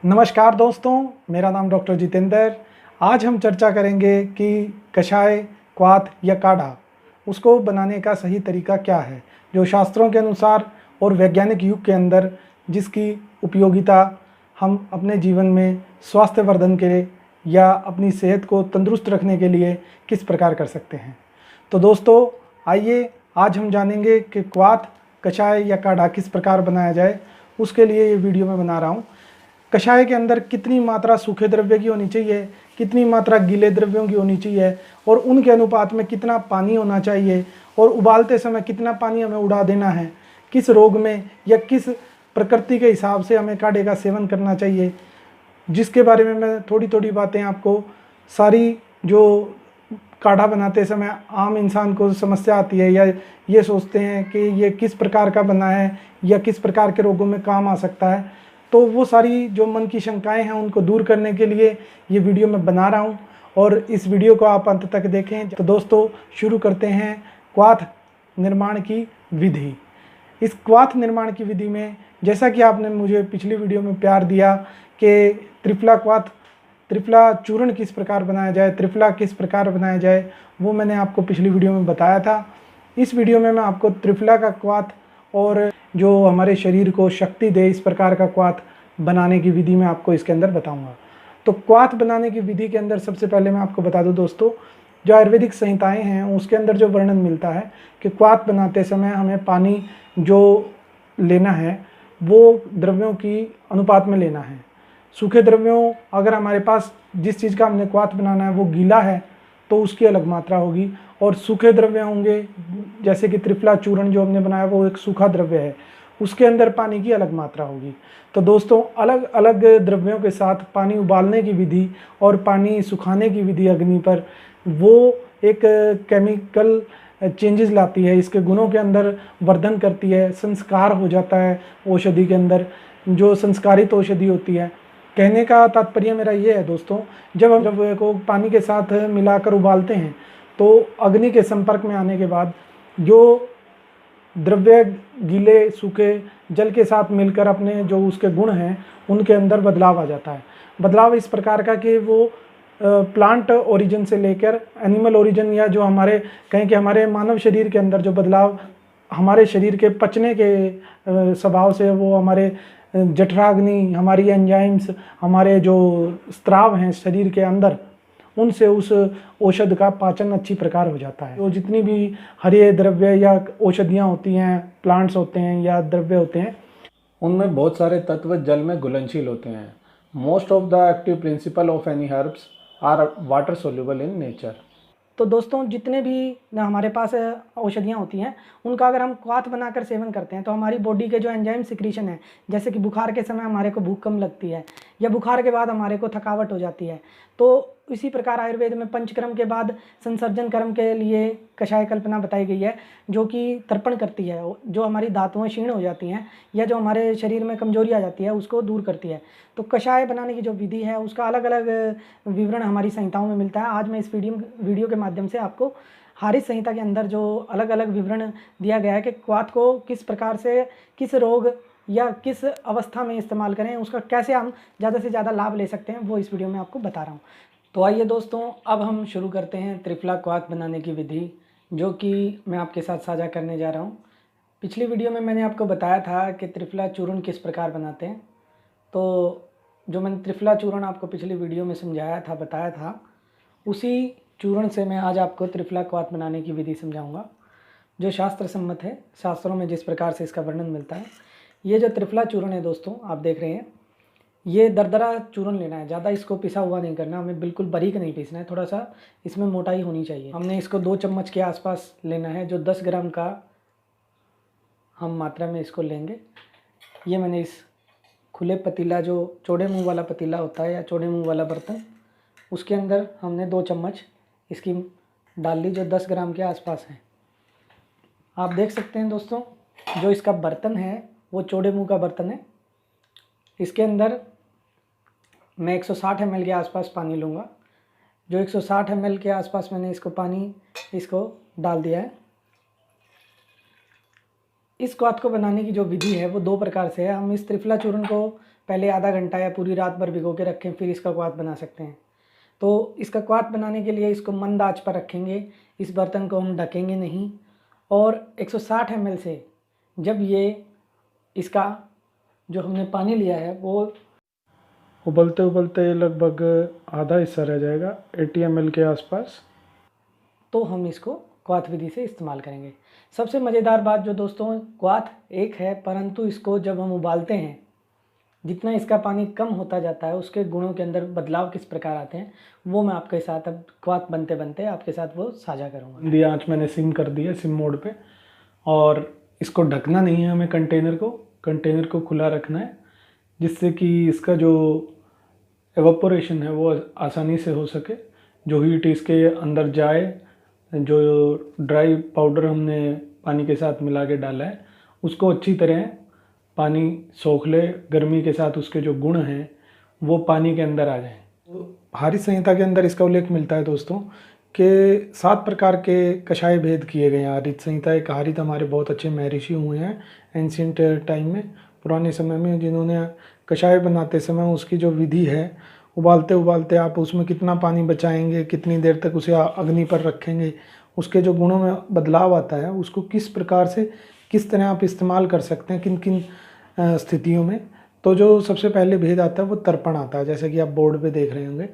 नमस्कार दोस्तों, मेरा नाम डॉक्टर जितेंद्र। आज हम चर्चा करेंगे कि कषाय, क्वाथ या काढ़ा उसको बनाने का सही तरीका क्या है, जो शास्त्रों के अनुसार और वैज्ञानिक युग के अंदर जिसकी उपयोगिता हम अपने जीवन में स्वास्थ्य वर्धन के लिए या अपनी सेहत को तंदुरुस्त रखने के लिए किस प्रकार कर सकते हैं। तो दोस्तों आइए आज हम जानेंगे कि क्वाथ, कषाय या काढ़ा किस प्रकार बनाया जाए। उसके लिए ये वीडियो मैं बना रहा हूँ। कषाय के अंदर कितनी मात्रा सूखे द्रव्य की होनी चाहिए, कितनी मात्रा गीले द्रव्यों की होनी चाहिए और उनके अनुपात में कितना पानी होना चाहिए और उबालते समय कितना पानी हमें उड़ा देना है, किस रोग में या किस प्रकृति के हिसाब से हमें काढ़े का सेवन करना चाहिए, जिसके बारे में मैं थोड़ी थोड़ी बातें आपको सारी जो काढ़ा बनाते समय आम इंसान को समस्या आती है या ये सोचते हैं कि ये किस प्रकार का बना है या किस प्रकार के रोगों में काम आ सकता है, तो वो सारी जो मन की शंकाएं हैं उनको दूर करने के लिए ये वीडियो मैं बना रहा हूँ और इस वीडियो को आप अंत तक देखें। तो दोस्तों शुरू करते हैं क्वाथ निर्माण की विधि। इस क्वाथ निर्माण की विधि में जैसा कि आपने मुझे पिछली वीडियो में प्यार दिया कि त्रिफला क्वाथ, त्रिफला चूर्ण किस प्रकार बनाया जाए, त्रिफला किस प्रकार बनाया जाए, वो मैंने आपको पिछली वीडियो में बताया था। इस वीडियो में मैं आपको त्रिफला का क्वाथ और जो हमारे शरीर को शक्ति दे इस प्रकार का क्वाथ बनाने की विधि मैं आपको इसके अंदर बताऊंगा। तो क्वाथ बनाने की विधि के अंदर सबसे पहले मैं आपको बता दूं दोस्तों, जो आयुर्वेदिक संहिताएं हैं उसके अंदर जो वर्णन मिलता है कि क्वाथ बनाते समय हमें पानी जो लेना है वो द्रव्यों की अनुपात में लेना है। सूखे द्रव्यों अगर हमारे पास जिस चीज़ का हमने क्वाथ बनाना है वो गीला है तो उसकी अलग मात्रा होगी, और सूखे द्रव्य होंगे जैसे कि त्रिफला चूर्ण जो हमने बनाया वो एक सूखा द्रव्य है, उसके अंदर पानी की अलग मात्रा होगी। तो दोस्तों अलग अलग द्रव्यों के साथ पानी उबालने की विधि और पानी सुखाने की विधि अग्नि पर वो एक केमिकल चेंजेस लाती है, इसके गुणों के अंदर वर्धन करती है, संस्कार हो जाता है औषधि के अंदर, जो संस्कारित औषधि होती है। कहने का तात्पर्य मेरा ये है दोस्तों, जब हम द्रव्य को पानी के साथ मिलाकर उबालते हैं तो अग्नि के संपर्क में आने के बाद जो द्रव्य गीले सूखे जल के साथ मिलकर अपने जो उसके गुण हैं उनके अंदर बदलाव आ जाता है। बदलाव इस प्रकार का कि वो प्लांट ओरिजिन से लेकर एनिमल ओरिजिन या जो हमारे कहें कि हमारे मानव शरीर के अंदर जो बदलाव हमारे शरीर के पचने के स्वभाव से, वो हमारे जठराग्नि, हमारी एंजाइम्स, हमारे जो स्त्राव हैं शरीर के अंदर, उनसे उस औषध का पाचन अच्छी प्रकार हो जाता है। तो जितनी भी हरे द्रव्य या औषधियाँ होती हैं, प्लांट्स होते हैं या द्रव्य होते हैं, उनमें बहुत सारे तत्व जल में घुलनशील होते हैं। Most of the active principle of any herbs are water soluble in nature. तो दोस्तों जितने भी हमारे पास औषधियाँ होती हैं उनका अगर हम क्वाथ बनाकर सेवन करते हैं तो हमारी बॉडी के जो एंजाइम सिक्रीशन है, जैसे कि बुखार के समय हमारे को भूख कम लगती है या बुखार के बाद हमारे को थकावट हो जाती है, तो इसी प्रकार आयुर्वेद में पंचकर्म के बाद संसर्जन कर्म के लिए कषाय कल्पना बताई गई है, जो कि तर्पण करती है, जो हमारी धातुएं क्षीण हो जाती हैं या जो हमारे शरीर में कमजोरी आ जाती है उसको दूर करती है। तो कषाय बनाने की जो विधि है उसका अलग अलग विवरण हमारी संहिताओं में मिलता है। आज मैं इस वीडियो के माध्यम से आपको हारिस संहिता के अंदर जो अलग अलग विवरण दिया गया है कि क्वाथ को किस प्रकार से किस रोग या किस अवस्था में इस्तेमाल करें, उसका कैसे हम ज़्यादा से ज़्यादा लाभ ले सकते हैं, वो इस वीडियो में आपको बता रहा हूँ। तो आइए दोस्तों अब हम शुरू करते हैं त्रिफला क्वाथ बनाने की विधि, जो कि मैं आपके साथ साझा करने जा रहा हूँ। पिछली वीडियो में मैंने आपको बताया था कि त्रिफला चूर्ण किस प्रकार बनाते हैं, तो जो मैंने त्रिफला चूर्ण आपको पिछली वीडियो में समझाया था, बताया था, उसी चूर्ण से मैं आज आपको त्रिफला क्वाथ बनाने की विधि समझाऊंगा, जो शास्त्र सम्मत है, शास्त्रों में जिस प्रकार से इसका वर्णन मिलता है। ये जो त्रिफला चूर्ण है दोस्तों आप देख रहे हैं, ये दरदरा चूर्ण लेना है, ज़्यादा इसको पिसा हुआ नहीं करना, हमें बिल्कुल बारीक नहीं पीसना है, थोड़ा सा इसमें मोटाई होनी चाहिए। हमने इसको 2 चम्मच के आसपास लेना है, जो 10 ग्राम का हम मात्रा में इसको लेंगे। ये मैंने इस खुले पतीला, जो चौड़े मुंह वाला पतीला होता है या चौड़े मुंह वाला बर्तन, उसके अंदर हमने 2 चम्मच इसकी डाल ली, जो 10 ग्राम के आसपास है। आप देख सकते हैं दोस्तों, जो इसका बर्तन है वो चौड़े मुंह का बर्तन है। इसके अंदर मैं 160 ml के आसपास पानी लूँगा। जो 160 ml के आसपास मैंने इसको पानी इसको डाल दिया है। इस क्वाथ को बनाने की जो विधि है वो 2 प्रकार से है। हम इस त्रिफला चूर्ण को पहले आधा घंटा या पूरी रात भर भिगो के रखें, फिर इसका क्वाथ बना सकते हैं। तो इसका क्वाथ बनाने के लिए इसको मंद आंच पर रखेंगे, इस बर्तन को हम ढकेंगे नहीं, और 160 ml से जब ये इसका जो हमने पानी लिया है वो उबलते उबलते लगभग आधा हिस्सा रह जाएगा, 80 ml के आसपास, तो हम इसको क्वाथ विधि से इस्तेमाल करेंगे। सबसे मज़ेदार बात जो दोस्तों, क्वाथ एक है परंतु इसको जब हम उबालते हैं, जितना इसका पानी कम होता जाता है उसके गुणों के अंदर बदलाव किस प्रकार आते हैं वो मैं आपके साथ अब क्वाथ बनते बनते आपके साथ वो साझा करूँगा। मंदी आंच मैंने सिम कर दी है, सिम मोड पे, और इसको ढकना नहीं है हमें, कंटेनर को खुला रखना है, जिससे कि इसका जो एवापोरेशन है वो आसानी से हो सके, जो हीट इसके अंदर जाए, जो ड्राई पाउडर हमने पानी के साथ मिला के डाला है उसको अच्छी तरह पानी सोख ले, गर्मी के साथ उसके जो गुण हैं वो पानी के अंदर आ जाएं। हरित संहिता के अंदर इसका उल्लेख मिलता है दोस्तों कि 7 प्रकार के कषाय भेद किए गए हैं। हरित संहिता, एक हरित हमारे बहुत अच्छे महर्षि हुए हैं एंशियंट टाइम में, पुराने समय में, जिन्होंने कषाय बनाते समय उसकी जो विधि है, उबालते उबालते आप उसमें कितना पानी बचाएंगे, कितनी देर तक उसे अग्नि पर रखेंगे, उसके जो गुणों में बदलाव आता है, उसको किस प्रकार से किस तरह आप इस्तेमाल कर सकते हैं, किन किन स्थितियों में। तो जो सबसे पहले भेद आता है वो तर्पण आता है, जैसे कि आप बोर्ड पे देख रहे होंगे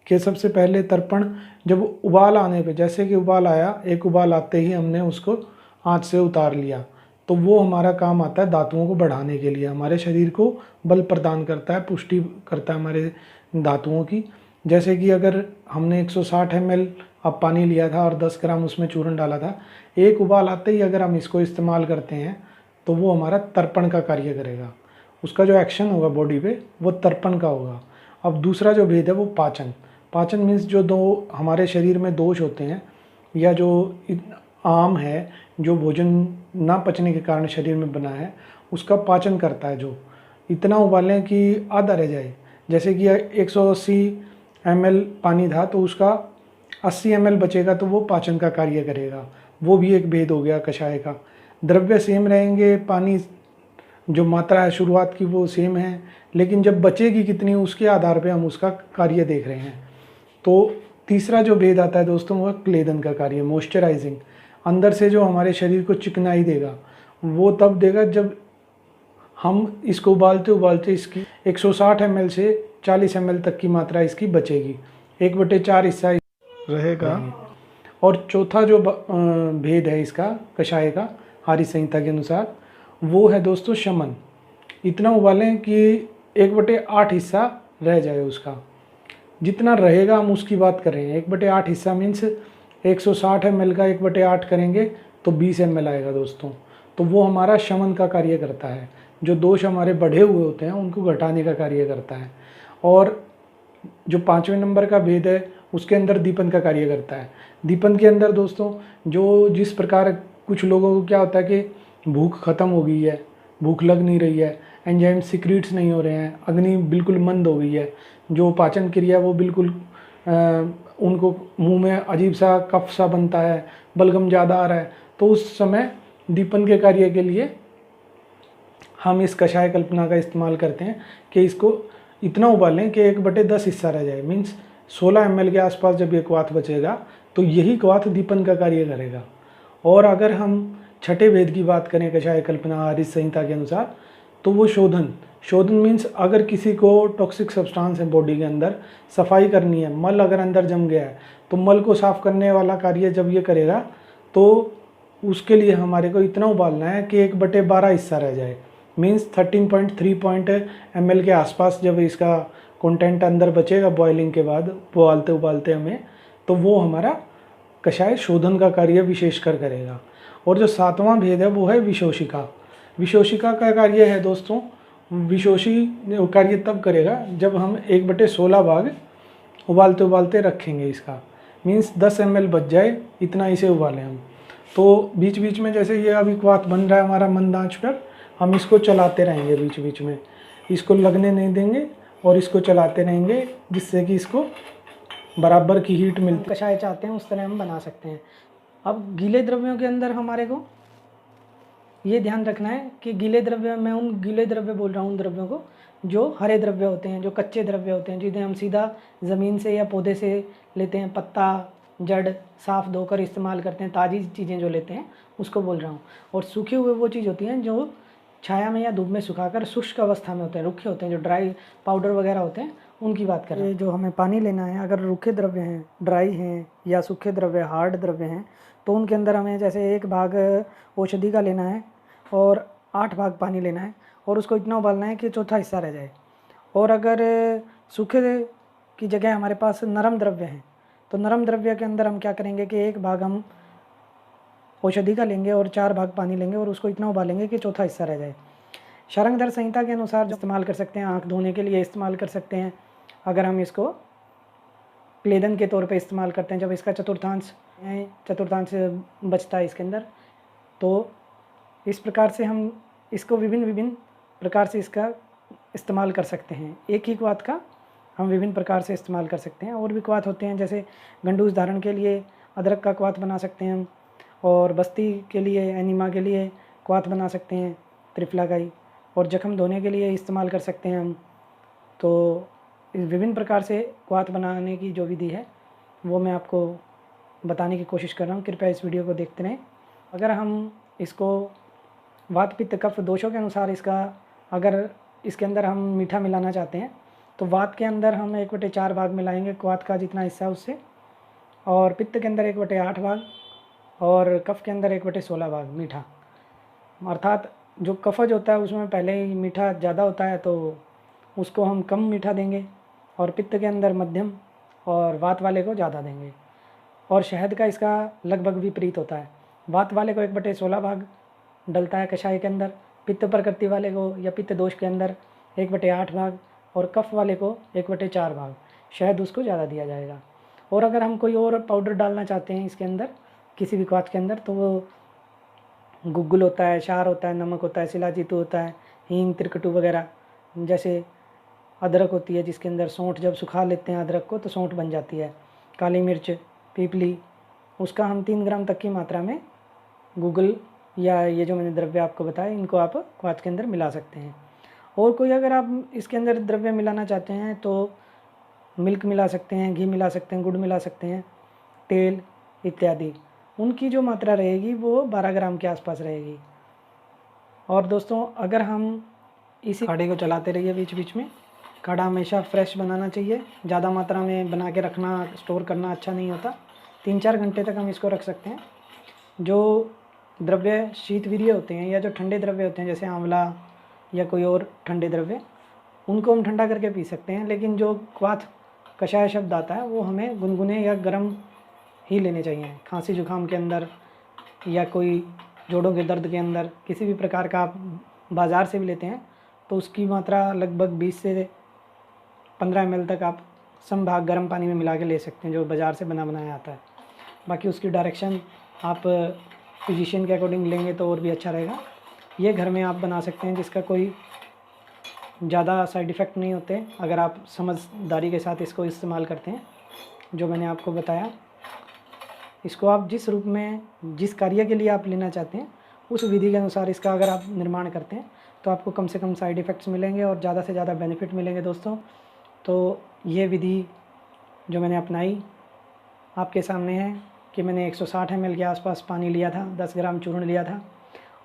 कि सबसे पहले तर्पण, जब उबाल आने पे, जैसे कि उबाल आया, एक उबाल आते ही हमने उसको आँच से उतार लिया, तो वो हमारा काम आता है धातुओं को बढ़ाने के लिए, हमारे शरीर को बल प्रदान करता है, पुष्टि करता है हमारे धातुओं की। जैसे कि अगर हमने 160 ml अब पानी लिया था और 10 ग्राम उसमें चूर्ण डाला था, एक उबाल आते ही अगर हम इसको इस्तेमाल करते हैं तो वो हमारा तर्पण का कार्य करेगा, उसका जो एक्शन होगा बॉडी पे वो तर्पण का होगा। अब दूसरा जो भेद है वो पाचन मीन्स जो दो हमारे शरीर में दोष होते हैं या जो आम है, जो भोजन ना पचने के कारण शरीर में बना है, उसका पाचन करता है। जो इतना उबालें कि आधा रह जाए, जैसे कि 180 ml पानी था तो उसका 80 ml बचेगा, तो वो पाचन का कार्य करेगा। वो भी एक भेद हो गया कषाय का। द्रव्य सेम रहेंगे, पानी जो मात्रा है शुरुआत की वो सेम है, लेकिन जब बचेगी कितनी उसके आधार पे हम उसका कार्य देख रहे हैं। तो तीसरा जो भेद आता है दोस्तों वो क्लेदन का कार्य, मॉइस्चराइजिंग, अंदर से जो हमारे शरीर को चिकनाई देगा, वो तब देगा जब हम इसको उबालते उबालते इसकी 160 ml से 40 ml तक की मात्रा इसकी बचेगी, 1/4 हिस्सा रहेगा। और चौथा जो भेद है इसका कषाय का हरित संहिता के अनुसार, वो है दोस्तों शमन। इतना उबालें कि 1/8 हिस्सा रह जाए उसका, जितना रहेगा हम उसकी बात कर रहे हैं। 1/8 हिस्सा मीन्स 160 ml का 1/8 करेंगे तो 20 ml आएगा दोस्तों। तो वो हमारा शमन का कार्य करता है, जो दोष हमारे बढ़े हुए होते हैं उनको घटाने का कार्य करता है। और जो 5वें नंबर का भेद है उसके अंदर दीपन का कार्य करता है। दीपन के अंदर दोस्तों जो जिस प्रकार कुछ लोगों को क्या होता है कि भूख ख़त्म हो गई है, भूख लग नहीं रही है, एंजाइम सीक्रेट्स नहीं हो रहे हैं, अग्नि बिल्कुल मंद हो गई है, जो पाचन क्रिया वो बिल्कुल उनको मुंह में अजीब सा कफ सा बनता है, बलगम ज़्यादा आ रहा है, तो उस समय दीपन के कार्य के लिए हम इस कषाय कल्पना का इस्तेमाल करते हैं कि इसको इतना उबालें कि 1/10 हिस्सा रह जाए, मीन्स 16 ml के आसपास जब ये क्वाथ बचेगा तो यही क्वाथ दीपन का कार्य करेगा। और अगर हम छठे भेद की बात करें कषाय कल्पना हरित संहिता के अनुसार, तो वो शोधन मीन्स अगर किसी को टॉक्सिक सब्सटेंस है बॉडी के अंदर, सफाई करनी है, मल अगर अंदर जम गया है तो मल को साफ करने वाला कार्य जब ये करेगा तो उसके लिए हमारे को इतना उबालना है कि 1/12 हिस्सा रह जाए, मीन्स 13.3 ml के आसपास जब इसका कंटेंट अंदर बचेगा बॉइलिंग के बाद, उबालते उबालते हमें, तो वो हमारा कषाय शोधन का कार्य विशेषकर करेगा। और जो 7वां भेद है वो है विशोषिका। विशोषिका का कार्य है दोस्तों, विशोषी कार्य तब करेगा जब हम 1/16 भाग उबालते उबालते रखेंगे इसका, मीन्स 10 ml बच जाए, इतना इसे उबालें हम। तो बीच बीच में जैसे ये अभी क्वाथ बन रहा है हमारा मंद आंच पर, हम इसको चलाते रहेंगे, बीच बीच में इसको लगने नहीं देंगे और इसको चलाते रहेंगे, जिससे कि इसको बराबर की हीट मिलती। कषाय चाहते हैं उस तरह हम बना सकते हैं। अब गीले द्रव्यों के अंदर हमारे को ये ध्यान रखना है कि गीले द्रव्य, मैं उन गीले द्रव्य बोल रहा हूँ उन द्रव्यों को जो हरे द्रव्य होते हैं, जो कच्चे द्रव्य होते हैं, जिन्हें हम सीधा ज़मीन से या पौधे से लेते हैं, पत्ता जड़ साफ़ धोकर इस्तेमाल करते हैं, ताज़ी चीज़ें जो लेते हैं उसको बोल रहा हूँ। और सूखे हुए वो चीज़ होती हैं जो छाया में या धूप में सुखाकर शुष्क अवस्था में होते हैं, रुखे होते हैं, जो ड्राई पाउडर वगैरह होते हैं, उनकी बात कर रहे हैं। जो हमें पानी लेना है, अगर रूखे द्रव्य हैं, ड्राई हैं, या सूखे द्रव्य हार्ड द्रव्य हैं, तो उनके अंदर हमें जैसे 1 भाग औषधि का लेना है और 8 भाग पानी लेना है, और उसको इतना उबालना है कि चौथा हिस्सा रह जाए। और अगर सूखे की जगह हमारे पास नरम द्रव्य हैं, तो नरम द्रव्य के अंदर हम क्या करेंगे कि 1 भाग हम औषधि का लेंगे और 4 भाग पानी लेंगे, और उसको इतना उबालेंगे कि चौथा हिस्सा रह जाए। शारंगधर संहिता के अनुसार जो इस्तेमाल कर सकते हैं, आँख धोने के लिए इस्तेमाल कर सकते हैं। अगर हम इसको क्लेदन के तौर पे इस्तेमाल करते हैं, जब इसका चतुर्थांश बचता है इसके अंदर, तो इस प्रकार से हम इसको विभिन्न प्रकार से इसका इस्तेमाल कर सकते हैं। एक ही क्वाथ का हम विभिन्न प्रकार से इस्तेमाल कर सकते हैं। और भी क्वाथ होते हैं, जैसे गंडूस धारण के लिए अदरक का क्वाथ बना सकते हैं हम, और बस्ती के लिए, एनीमा के लिए क्वाथ बना सकते हैं त्रिफला का ही, और जख्म धोने के लिए इस्तेमाल कर सकते हैं हम। तो इस विभिन्न प्रकार से क्वाथ बनाने की जो विधि है वो मैं आपको बताने की कोशिश कर रहा हूँ। कृपया इस वीडियो को देखते रहें। अगर हम इसको वात पित्त कफ दोषों के अनुसार अगर इसके अंदर हम मीठा मिलाना चाहते हैं, तो वात के अंदर हम 1/4 भाग मिलाएंगे क्वाथ का जितना हिस्सा उससे, और पित्त के अंदर 1/8 भाग, और कफ के अंदर 1/16 भाग मीठा। अर्थात जो कफज होता है उसमें पहले ही मीठा ज़्यादा होता है, तो उसको हम कम मीठा देंगे, और पित्त के अंदर मध्यम, और वात वाले को ज़्यादा देंगे। और शहद का इसका लगभग विपरीत होता है। वात वाले को 1/16 भाग डलता है कषाय के अंदर, पित्त प्रकृति वाले को या पित्त दोष के अंदर 1/8 भाग, और कफ वाले को 1/4 भाग शहद उसको ज़्यादा दिया जाएगा। और अगर हम कोई और पाउडर डालना चाहते हैं इसके अंदर, किसी भी क्वाथ के अंदर, तो वो गुग्गुल होता है, क्षार होता है, नमक होता है, शिलाजीतु होता है, हींग, त्रिकटु वगैरह, जैसे अदरक होती है जिसके अंदर सौंठ, जब सुखा लेते हैं अदरक को तो सौंठ बन जाती है, काली मिर्च, पीपली, उसका हम 3 ग्राम तक की मात्रा में गूगल या ये जो मैंने द्रव्य आपको बताया इनको आप क्वाथ के अंदर मिला सकते हैं। और कोई अगर आप इसके अंदर द्रव्य मिलाना चाहते हैं तो मिल्क मिला सकते हैं, घी मिला सकते हैं, गुड़ मिला सकते हैं, तेल इत्यादि। उनकी जो मात्रा रहेगी वो 12 ग्राम के आसपास रहेगी। और दोस्तों, अगर हम इसी काढ़े को चलाते रहिए बीच बीच में, काढ़ा हमेशा फ्रेश बनाना चाहिए, ज़्यादा मात्रा में बना के रखना, स्टोर करना अच्छा नहीं होता। 3-4 घंटे तक हम इसको रख सकते हैं। जो द्रव्य शीतवीर्य होते हैं या जो ठंडे द्रव्य होते हैं, जैसे आंवला या कोई और ठंडे द्रव्य, उनको हम ठंडा करके पी सकते हैं। लेकिन जो क्वाथ कषाय शब्द आता है वो हमें गुनगुने या गर्म ही लेने चाहिए। खांसी जुकाम के अंदर या कोई जोड़ों के दर्द के अंदर, किसी भी प्रकार का आप बाज़ार से भी लेते हैं तो उसकी मात्रा लगभग 20 से 15 ml तक आप समभाग गर्म पानी में मिला के ले सकते हैं, जो बाज़ार से बना बनाया आता है। बाकी उसकी डायरेक्शन आप फिजिशियन के अकॉर्डिंग लेंगे तो और भी अच्छा रहेगा। ये घर में आप बना सकते हैं, जिसका कोई ज़्यादा साइड इफ़ेक्ट नहीं होते अगर आप समझदारी के साथ इसको इस्तेमाल करते हैं। जो मैंने आपको बताया, इसको आप जिस रूप में, जिस कार्य के लिए आप लेना चाहते हैं, उस विधि के अनुसार इसका अगर आप निर्माण करते हैं तो आपको कम से कम साइड इफ़ेक्ट्स मिलेंगे और ज़्यादा से ज़्यादा बेनिफिट मिलेंगे दोस्तों। तो ये विधि जो मैंने अपनाई आपके सामने है कि मैंने 160 ml के आसपास पानी लिया था, 10 ग्राम चूर्ण लिया था।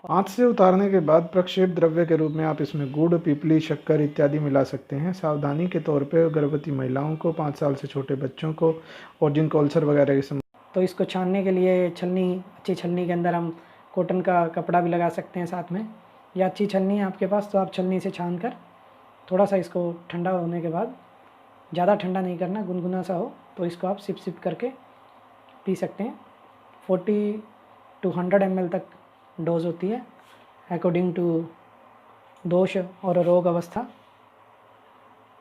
हाथ से उतारने के बाद प्रक्षेप द्रव्य के रूप में आप इसमें गुड़, पीपली, शक्कर इत्यादि मिला सकते हैं। सावधानी के तौर पे गर्भवती महिलाओं को, 5 साल से छोटे बच्चों को, और जिनको अल्सर वगैरह की समस्या। तो इसको छानने के लिए छलनी, अच्छी छलनी के अंदर हम कॉटन का कपड़ा भी लगा सकते हैं साथ में, या अच्छी छलनी है आपके पास तो आप छलनी से छान कर थोड़ा सा इसको ठंडा होने के बाद, ज़्यादा ठंडा नहीं करना, गुनगुना सा हो, तो इसको आप सिप सिप करके पी सकते हैं। 40 to 100 ml तक डोज होती है अकॉर्डिंग टू दोष और रोग अवस्था।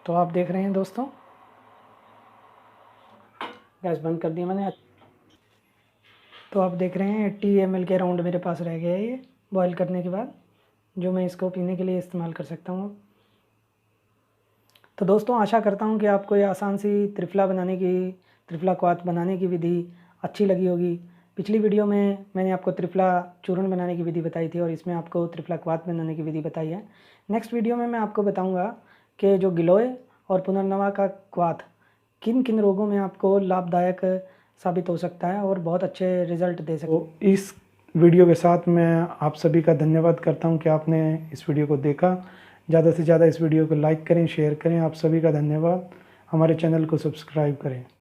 तो आप देख रहे हैं दोस्तों, गैस बंद कर दिया मैंने। तो आप देख रहे हैं 80 ml के राउंड मेरे पास रह गया है ये बॉईल करने के बाद, जो मैं इसको पीने के लिए इस्तेमाल कर सकता हूँ। तो दोस्तों, आशा करता हूँ कि आपको ये आसान सी त्रिफला क्वाथ बनाने की विधि अच्छी लगी होगी। पिछली वीडियो में मैंने आपको त्रिफला चूर्ण बनाने की विधि बताई थी और इसमें आपको त्रिफला क्वाथ बनाने की विधि बताई है। नेक्स्ट वीडियो में मैं आपको बताऊंगा कि जो गिलोय और पुनर्नवा का क्वाथ किन किन रोगों में आपको लाभदायक साबित हो सकता है और बहुत अच्छे रिजल्ट दे सकता है। तो इस वीडियो के साथ मैं आप सभी का धन्यवाद करता हूं कि आपने इस वीडियो को देखा। ज़्यादा से ज़्यादा इस वीडियो को लाइक करें, शेयर करें। आप सभी का धन्यवाद। हमारे चैनल को सब्सक्राइब करें।